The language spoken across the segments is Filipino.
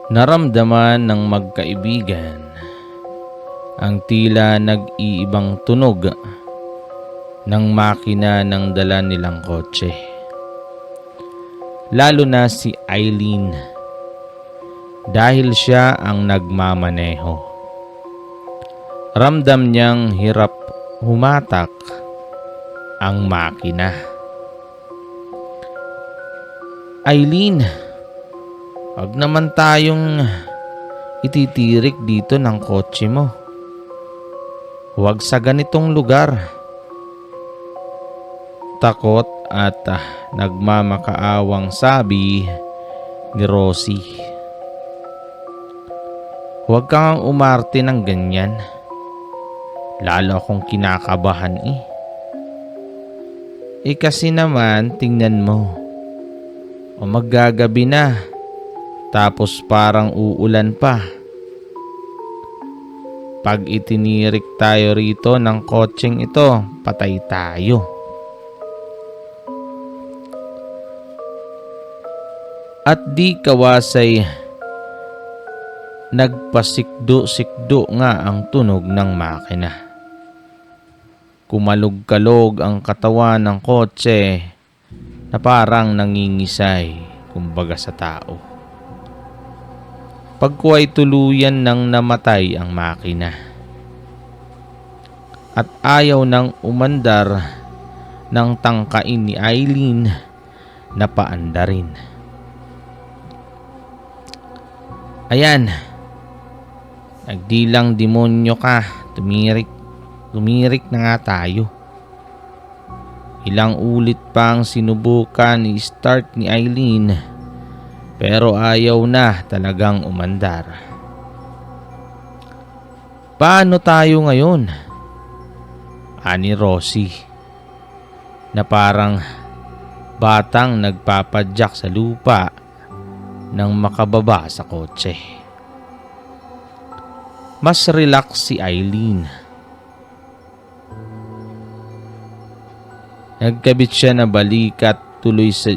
Naramdaman ng magkaibigan ang tila nag-iibang tunog ng makina ng dala nilang kotse. Lalo na si Eileen dahil siya ang nagmamaneho. Ramdam niyang hirap humatak ang makina. Eileen, wag naman tayong ititirik dito ng kotse mo. Huwag sa ganitong lugar. Takot at nagmamakaawang sabi ni Rosie. Huwag kang umarte ng ganyan. Lalo akong kinakabahan eh. Kasi naman tingnan mo. O maggagabi na. Tapos parang uulan pa. Pag itinirik tayo rito ng kotseng ito, patay tayo. At di kawasay nagpasikdo-sikdo nga ang tunog ng makina. Kumalog-kalog ang katawan ng kotse na parang nangingisay kumbaga sa tao. Pagkuway tuluyan nang namatay ang makina. At ayaw nang umandar ng tangkain ni Eileen na paandarin. Ayan, nagdilang demonyo ka, tumirik na nga tayo. Ilang ulit pang sinubukan i-start ni Eileen pero ayaw na talagang umandar. Paano tayo ngayon? Ani Rosie na parang batang nagpapadyak sa lupa nang makababa sa kotse. Mas relax si Eileen. Nagkabit siya na balikat tuloy sa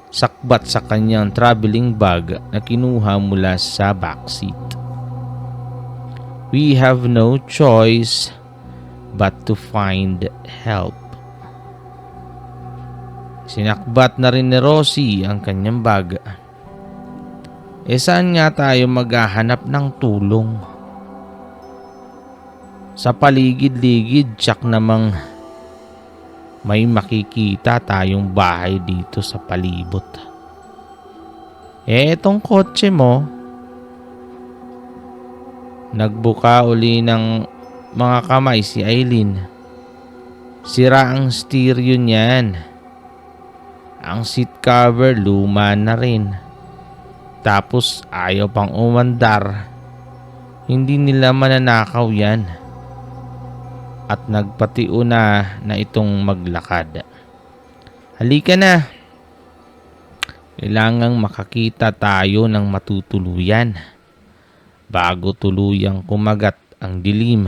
sakbat sa kanyang traveling bag na kinuha mula sa backseat. We have no choice but to find help. Sinakbat na rin ni Rosie ang kanyang bag. Saan nga tayo maghahanap ng tulong? Sa paligid-ligid tsak namang may makikita tayong bahay dito sa palibot. Etong kotse mo, nagbuka uli ng mga kamay si Eileen. Sira ang stereo niyan. Ang seat cover luma na rin. Tapos ayaw pang umandar. Hindi nila mananakaw yan. At nagpatio na itong maglakad. Halika na. Kailangang makakita tayo ng matutuluyan bago tuluyang kumagat ang dilim.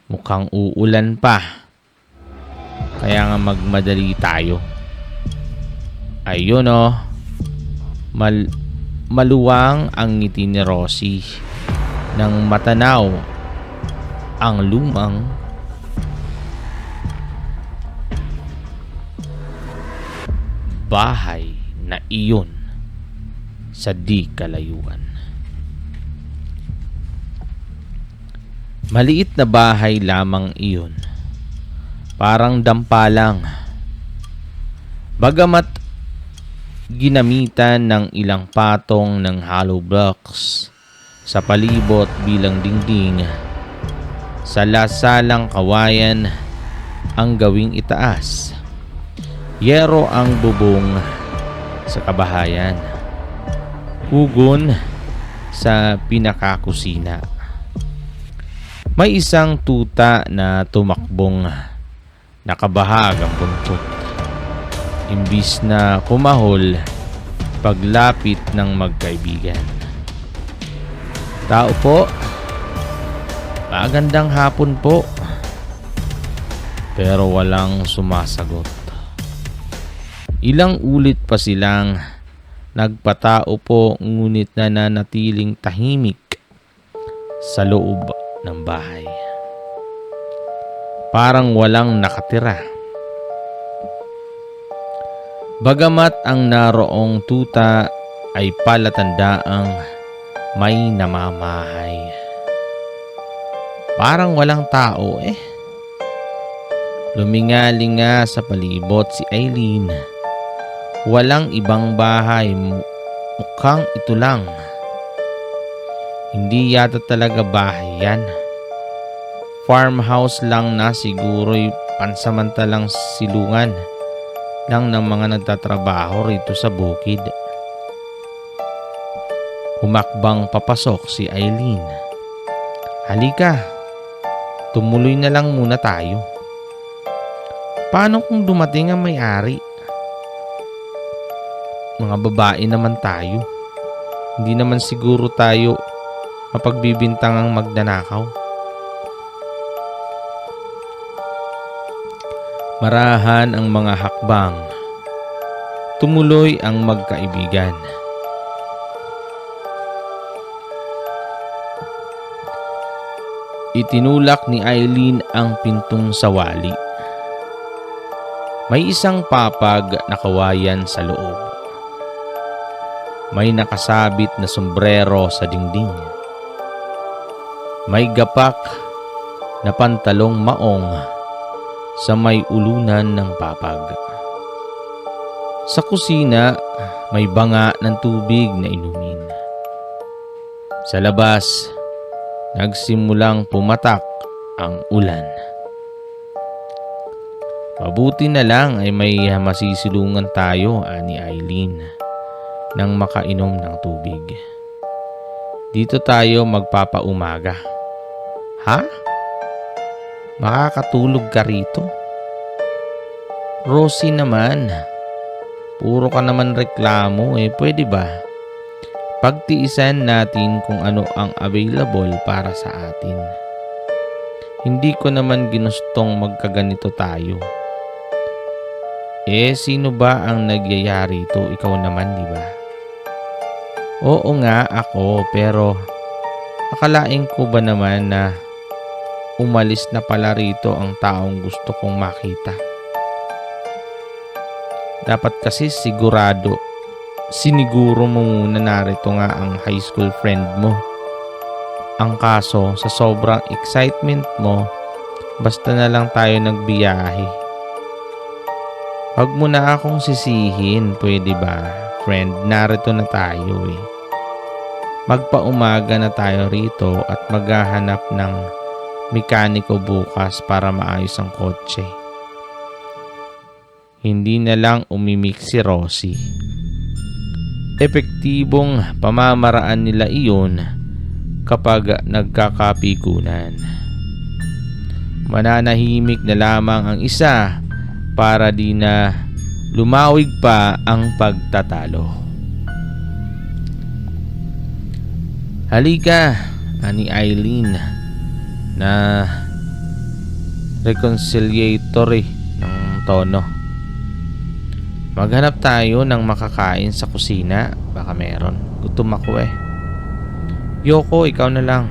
Mukhang uulan pa. Kaya nga magmadali tayo. Ayun oh. Maluwang ang ngiti ni Rosie nang matanaw ang lumang bahay na iyon sa di kalayuan. Maliit na bahay lamang iyon. Parang dampalang. Bagamat ginamitan ng ilang patong ng hollow blocks sa palibot bilang dingding, sa lasalang kawayan ang gawing itaas. Yero ang bubong sa kabahayan. Hugon sa pinakakusina. May isang tuta na tumakbong nakabahag ang buntot. Imbis na kumahol paglapit ng magkaibigan. Tao po, magandang hapon po. Pero walang sumasagot. Ilang ulit pa silang nagpatao po ngunit nananatiling tahimik sa loob ng bahay. Parang walang nakatira. Bagamat ang naroong tuta ay palatandaang may namamahay. Parang walang tao eh. Lumingalinga sa palibot si Eileen. Walang ibang bahay, mukhang ito lang. Hindi yata talaga bahay yan. Farmhouse lang na siguro'y pansamantalang silungan lang ng mga nagtatrabaho rito sa bukid. Humakbang papasok si Eileen. Halika, tumuloy na lang muna tayo. Paano kung dumating ang may-ari? Mga babae naman tayo. Hindi naman siguro tayo mapagbibintangang magnanakaw. Marahan ang mga hakbang. Tumuloy ang magkaibigan. Itinulak ni Eileen ang pintong sawali. May isang papag na kawayan sa loob. May nakasabit na sombrero sa dingding. May gapak na pantalong maong sa may ulunan ng papag. Sa kusina, may banga ng tubig na inumin. Sa labas, nagsimulang pumatak ang ulan. Mabuti na lang ay may masisilungan tayo, ani Eileen, nang makainom ng tubig. Dito tayo magpapaumaga. Ha? Makakatulog ka rito? Rosie naman, puro ka naman reklamo pwede ba? Pagtiisan natin kung ano ang available para sa atin. Hindi ko naman ginustong magkaganito tayo. Sino ba ang nagyayari ito? Ikaw naman, di ba? Oo nga, ako, pero akalain ko ba naman na umalis na pala rito ang taong gusto kong makita? Dapat kasi siniguro mo muna narito nga ang high school friend mo. Ang kaso, sa sobrang excitement mo, basta na lang tayo nagbiyahe. Huwag mo na akong sisihin, pwede ba? Friend, narito na tayo Magpaumaga na tayo rito at maghahanap ng mekaniko bukas para maayos ang kotse. Hindi na lang umimik si Rosie. Epektibong pamamaraan nila iyon kapag nagkakapikunan. Mananahimik na lamang ang isa para di na lumawig pa ang pagtatalo. Halika, ani Eileen, na reconciliatory ng tono. Maghanap tayo ng makakain sa kusina. Baka meron. Gutom ako Yoko, ikaw na lang.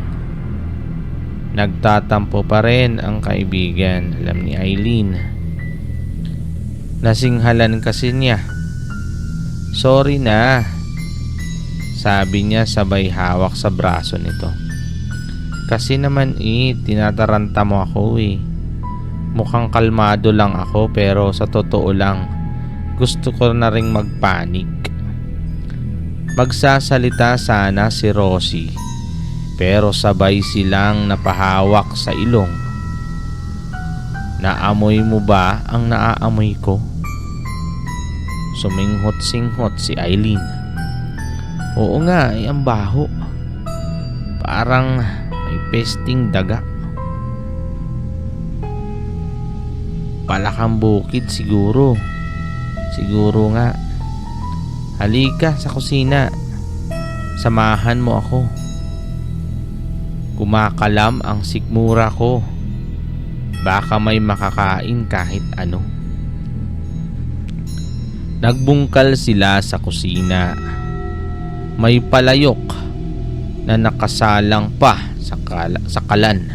Nagtatampo pa rin ang kaibigan. Alam ni Eileen. Nasinghalan kasi niya. Sorry na, sabi niya sabay hawak sa braso nito. Kasi naman tinataranta mo ako Mukhang kalmado lang ako pero sa totoo lang, gusto ko na ring magpanik. Magsasalita sana si Rosie pero sabay silang napahawak sa ilong. Naamoy mo ba ang naaamoy ko? Suminghot-singhot si Eileen. Oo nga, ang baho. Parang may pesting daga. Palakang bukid siguro. Siguro nga. Halika sa kusina. Samahan mo ako. Kumakalam ang sikmura ko. Baka may makakain kahit ano. Nagbungkal sila sa kusina. May palayok na nakasalang pa sa kalan,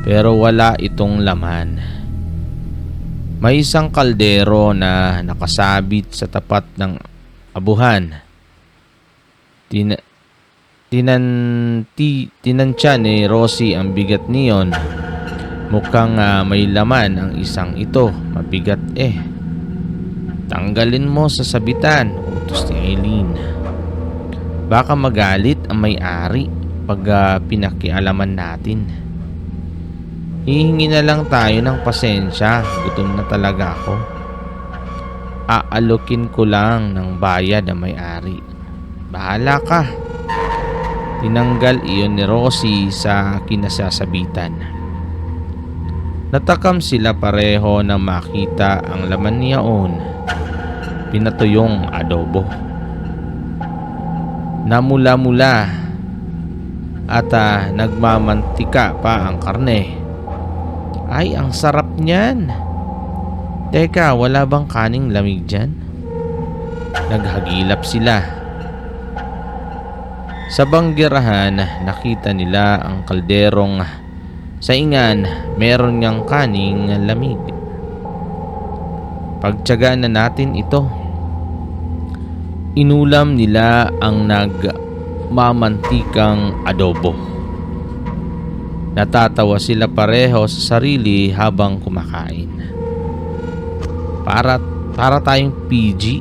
pero wala itong laman. May isang kaldero na nakasabit sa tapat ng abuhan. Tinansya ni Rosie ang bigat niyon. Mukhang may laman ang isang ito. Mabigat eh. Tanggalin mo sa sabitan, utos ni Eileen. Baka magalit ang may-ari pag pinakialaman natin. Hihingi na lang tayo ng pasensya. Gutom na talaga ako. Aalukin ko lang ng bayad ang may-ari. Bahala ka. Tinanggal iyon ni Rosie sa kinasasabitan. Natakam sila pareho na makita ang laman niyaon. Pinatuyong adobo. Namula-mula at nagmamantika pa ang karne. Ay, ang sarap niyan. Teka, wala bang kaning lamig dyan? Naghagilap sila. Sa banggirahan, nakita nila ang kalderong saingan. Meron niyang kaning lamig. Pagtiyagaan na natin ito. Inulam nila ang nagmamantikang adobo. Natatawa sila pareho sa sarili habang kumakain. Para tayong PG,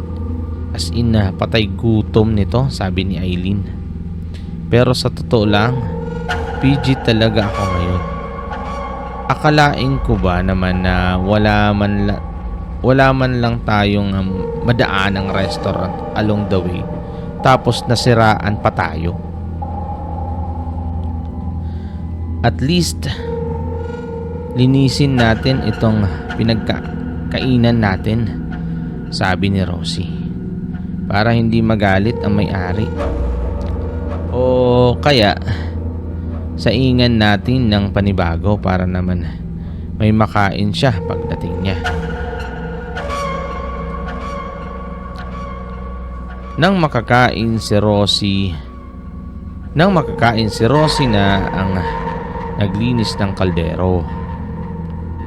as in patay gutom nito, sabi ni Eileen. Pero sa totoo lang, PG talaga ako ngayon. Akalain ko ba naman na wala man lang tayong madaan ng restaurant along the way, tapos nasiraan pa tayo. At least linisin natin itong pinagkainan natin, sabi ni Rosie, para hindi magalit ang may-ari. O kaya saingan natin ng panibago para naman may makain siya pagdating niya. Nang makakain si Rosie na ang naglinis ng kaldero.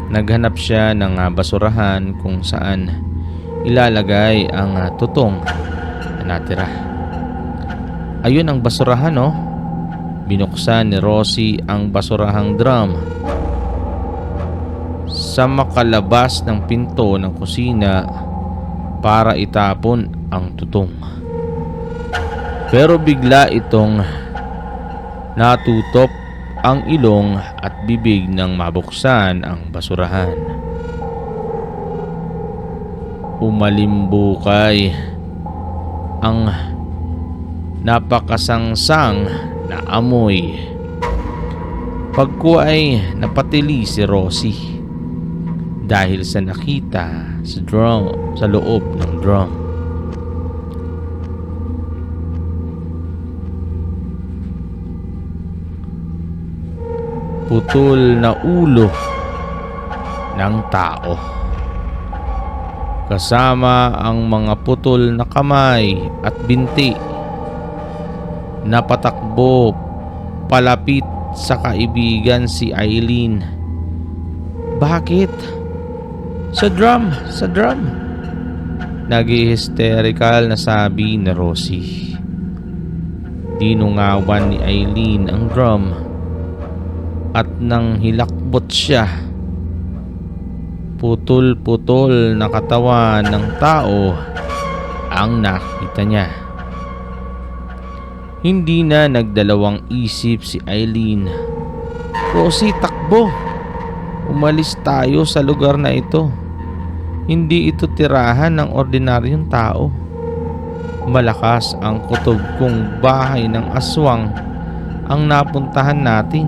Naghanap siya ng basurahan kung saan ilalagay ang tutong na natira. Ayun ang basurahan, oh. Binuksan ni Rosie ang basurahang drum sa makalabas ng pinto ng kusina para itapon ang tutong. Pero bigla itong natutop ang ilong at bibig nang mabuksan ang basurahan. Umalimbukay ang napakasangsang na amoy. Pagko ay napatili si Rosie dahil sa nakita sa loob ng drum. Putol na ulo ng tao, kasama ang mga putol na kamay at binti. Napatakbo palapit sa kaibigan si Eileen. Bakit? Sa drum! Nag-hysterical na sabi ni Rosie. Dinungawan ni Eileen ang drum at nang hilakbot siya, putol-putol na katawan ng tao ang nakita niya. Hindi na nagdalawang isip si Eileen. Rosie, takbo! Umalis tayo sa lugar na ito. Hindi ito tirahan ng ordinaryong tao. Malakas ang kutob kong bahay ng aswang ang napuntahan natin.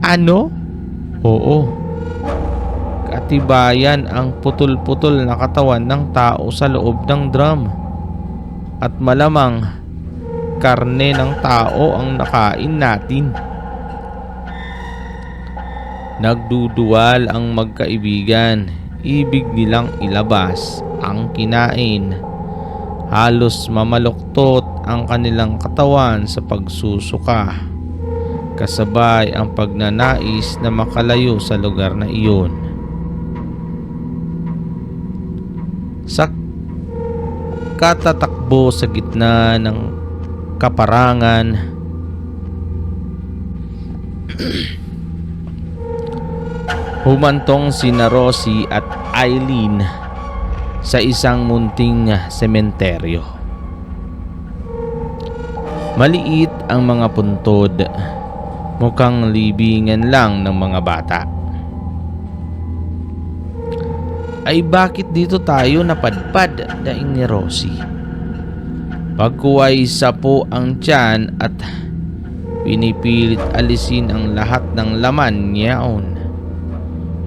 Ano? Oo. Katibayan ang putol-putol na katawan ng tao sa loob ng drum. At malamang karne ng tao ang nakain natin. Nagduduwal ang magkaibigan. ibig nilang ilabas ang kinain. Halos mamaluktot ang kanilang katawan sa pagsusuka, kasabay ang pagnanais na makalayo sa lugar na iyon. Sa katatakbo sa gitna ng kaparangan, humantong sina Rosie at Eileen sa isang munting sementeryo. Maliit ang mga puntod, mukhang libingan lang ng mga bata. Ay bakit dito tayo napadpad, daing ni Rosie? Pagkuway sa po ang tiyan at pinipilit alisin ang lahat ng laman niyaon.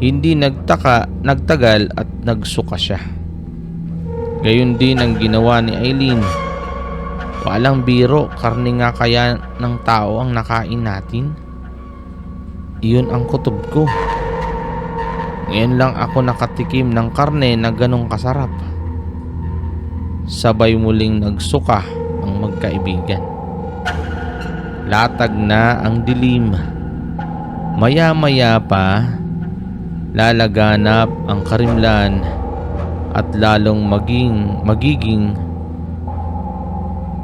Hindi nagtagal at nagsuka siya. Gayon din ang ginawa ni Eileen. Walang biro, karne nga kaya ng tao ang nakain natin. Iyon ang kutob ko. Ngayon lang ako nakatikim ng karne na ganong kasarap. Sabay muling nagsuka ang magkaibigan. Latag na ang dilim. Maya-maya pa, lalaganap ang karimlan at lalong magiging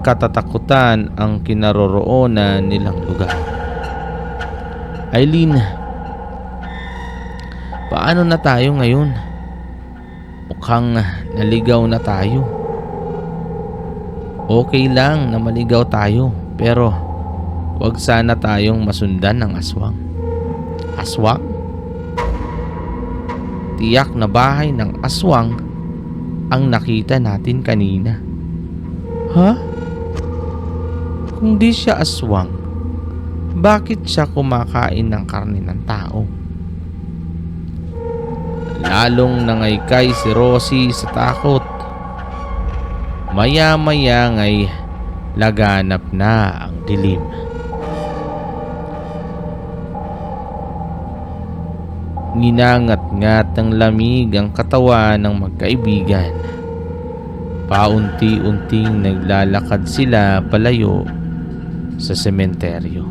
katatakutan ang kinaroroonan nilang lugar. Eileen, paano na tayo ngayon? Mukhang naligaw na tayo. Okay lang na maligaw tayo, pero wag sana tayong masundan ng aswang. Aswang? Tiyak na bahay ng aswang ang nakita natin kanina. Ha? Kung di siya aswang, bakit siya kumakain ng karne ng tao? Lalong nangaykay si Rosie sa takot. Maya-maya nga'y laganap na ang dilim. Nginangat-ngat ng lamig ang katawan ng magkaibigan. Paunti-unting naglalakad sila palayo sa sementeryo.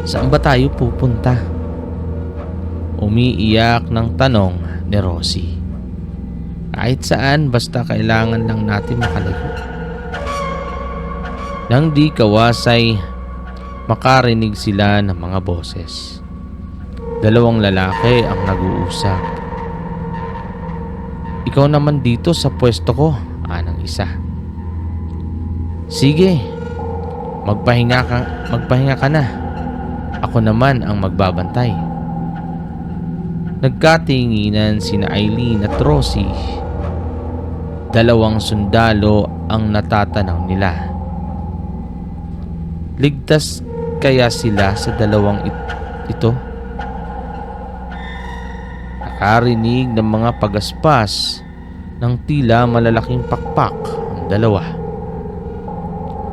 Saan ba tayo pupunta? Umiiyak ng tanong ni Rosie. Kahit saan, basta kailangan lang natin makalayo. Nang di kawasay, makarinig sila ng mga boses. Dalawang lalaki ang nag-uusap. Ikaw naman dito sa pwesto ko, anang isa. Sige, magpahinga ka na. Ako naman ang magbabantay. Nagkatinginan sina Eileen at Rosie. Dalawang sundalo ang natatanaw nila. Ligtas kaya sila sa dalawang ito? Nakarinig ng mga pagaspas ng tila malalaking pakpak ang dalawa.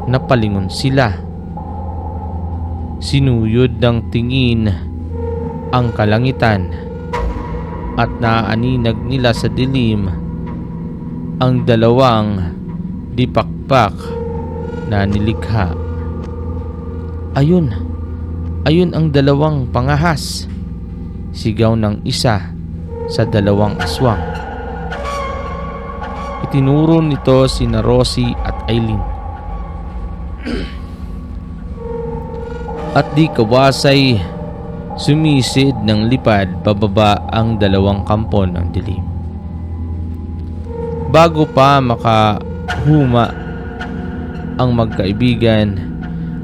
Napalingon sila. Sinuyod ng tingin ang kalangitan at naaninag nila sa dilim ang dalawang dipakpak na nilikha. Ayun ang dalawang pangahas. Sigaw ng isa sa dalawang aswang. Itinuro nito sina Rosie at Eileen. At di kawasay, sumisid ng lipad pababa ang dalawang kampon ng dilim. Bago pa makahuma ang magkaibigan,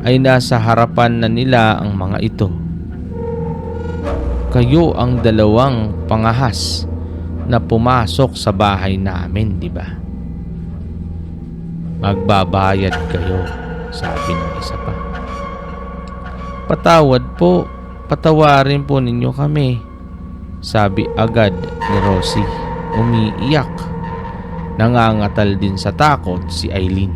ay nasa harapan na nila ang mga ito. Kayo ang dalawang pangahas na pumasok sa bahay namin, di ba? Magbabayad kayo, sabi ng isa pa. Patawad po, patawarin po ninyo kami, sabi agad ni Rosie. Umiiyak. Nangangatal din sa takot si Eileen.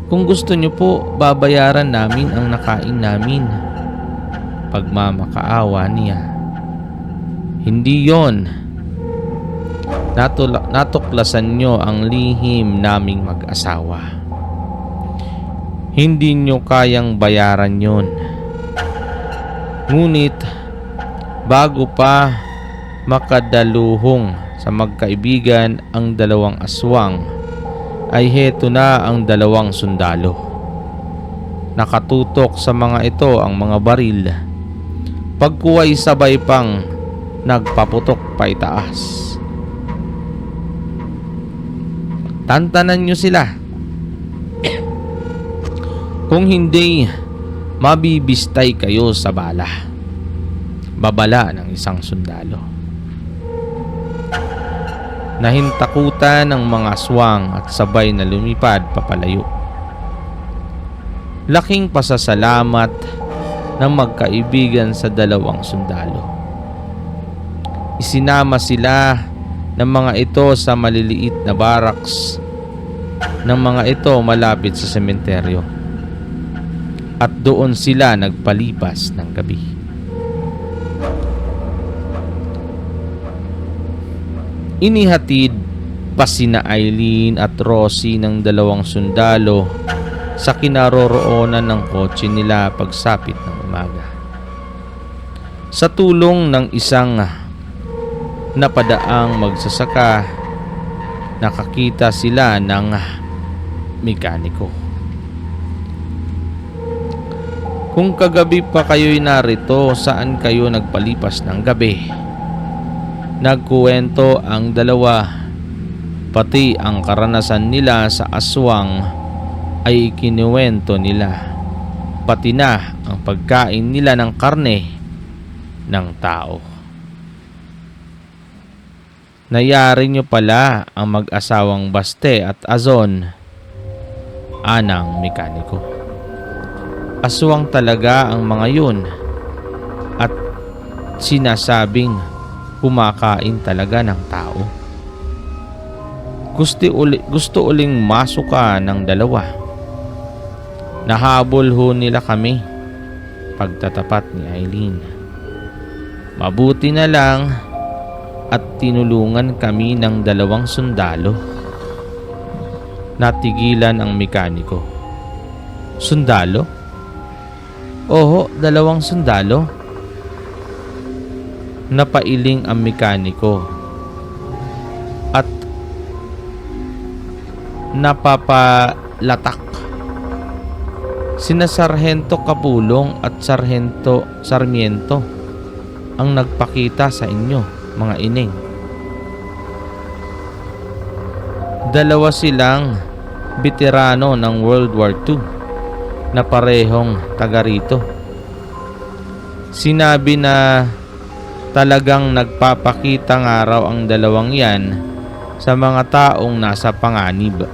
Kung gusto nyo po, babayaran namin ang nakain namin. Pagmamakaawa niya. Hindi yon. Natuklasan nyo ang lihim naming mag-asawa. Hindi nyo kayang bayaran yon. Ngunit bago pa makadaluhong sa magkaibigan ang dalawang aswang, ay heto na ang dalawang sundalo. Nakatutok sa mga ito ang mga baril. Pagkuway sabay pang nagpaputok pa itaas. Tantanan nyo sila. Kung hindi, mabibistay kayo sa bala. Babala ng isang sundalo. Nahintakutan ng mga aswang at sabay na lumipad papalayo. Laking pasasalamat ng magkaibigan sa dalawang sundalo. Isinama sila ng mga ito sa maliliit na barracks ng mga ito malapit sa sementeryo. At doon sila nagpalipas ng gabi. Inihatid pa sina Eileen at Rosie ng dalawang sundalo sa kinaroroonan ng kotse nila pagsapit ng umaga. Sa tulong ng isang napadaang magsasaka, nakakita sila ng mekaniko. Kung kagabi pa kayo'y narito, saan kayo nagpalipas ng gabi? Nagkuwento ang dalawa, pati ang karanasan nila sa aswang ay ikinuwento nila, pati na ang pagkain nila ng karne ng tao. Nayari nyo pala ang mag-asawang Baste at Azon, anang mekaniko. Aswang talaga ang mga yun at sinasabing kumakain talaga ng tao. Gusto uling masuka ng dalawa. Nahabol ho nila kami pagtatapat ni Eileen. Mabuti na lang at tinulungan kami ng dalawang sundalo. Natigilan ang mekaniko. Sundalo? Oho, dalawang sundalo. Napailing ang mekaniko at napapalatak. Sina Sarhento Kapulong at Sarhento Sarmiento ang nagpakita sa inyo, mga ining. Dalawa silang veterano ng World War II na parehong taga rito. Sinabi na talagang nagpapakita nga raw ang dalawang yan sa mga taong nasa panganib.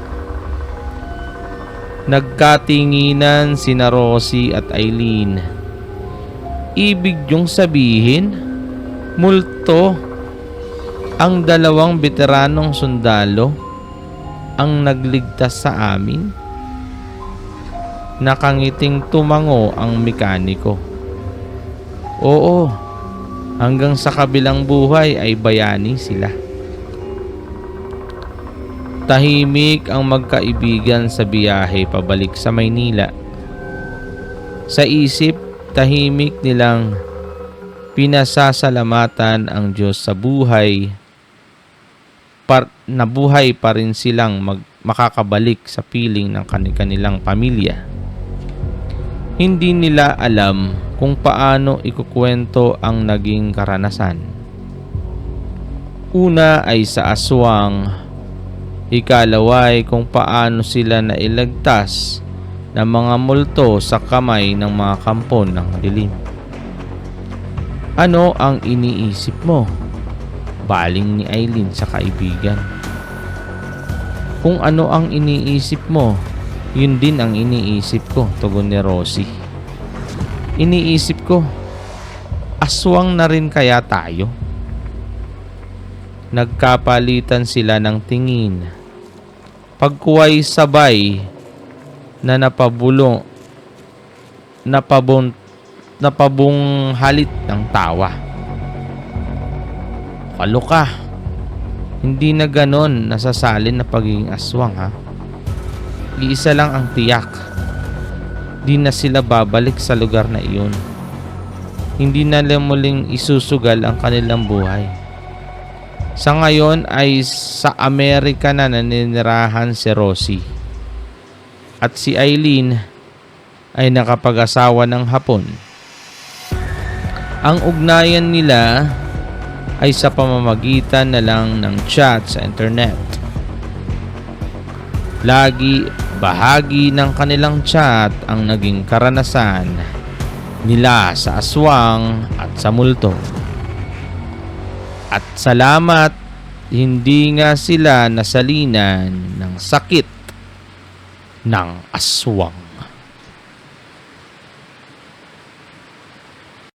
Nagkatinginan sina Rosie at Eileen. Ibig yung sabihin, multo ang dalawang veteranong sundalo ang nagligtas sa amin? Nakangiting tumango ang mekaniko. Oo, hanggang sa kabilang buhay ay bayani sila. Tahimik ang magkaibigan sa biyahe pabalik sa Maynila. Sa isip, tahimik nilang pinasasalamatan ang Diyos sa buhay. Nabuhay pa rin silang makakabalik sa piling ng kanilang pamilya. Hindi nila alam kung paano ikukwento ang naging karanasan. Una ay sa aswang, ikalaway kung paano sila nailagtas ng mga multo sa kamay ng mga kampon ng dilim. Ano ang iniisip mo? Baling ni Eileen sa kaibigan. Kung ano ang iniisip mo, yun din ang iniisip ko, tugon ni Rosie. Iniisip ko, aswang na rin kaya tayo? Nagkapalitan sila ng tingin. Pagkuway sabay na napabunghalit ng tawa. Kaloka. Hindi na ganon nasasalin na pagiging aswang, ha? Iisa lang ang tiyak. Di na sila babalik sa lugar na iyon. Hindi na muling isusugal ang kanilang buhay. Sa ngayon ay sa Amerika na naninirahan si Rosie. At si Eileen ay nakapag-asawa ng Hapon. Ang ugnayan nila ay sa pamamagitan na lang ng chat sa internet. Lagi bahagi ng kanilang chat ang naging karanasan nila sa aswang at sa multo. At salamat, hindi nga sila nasalinan ng sakit ng aswang.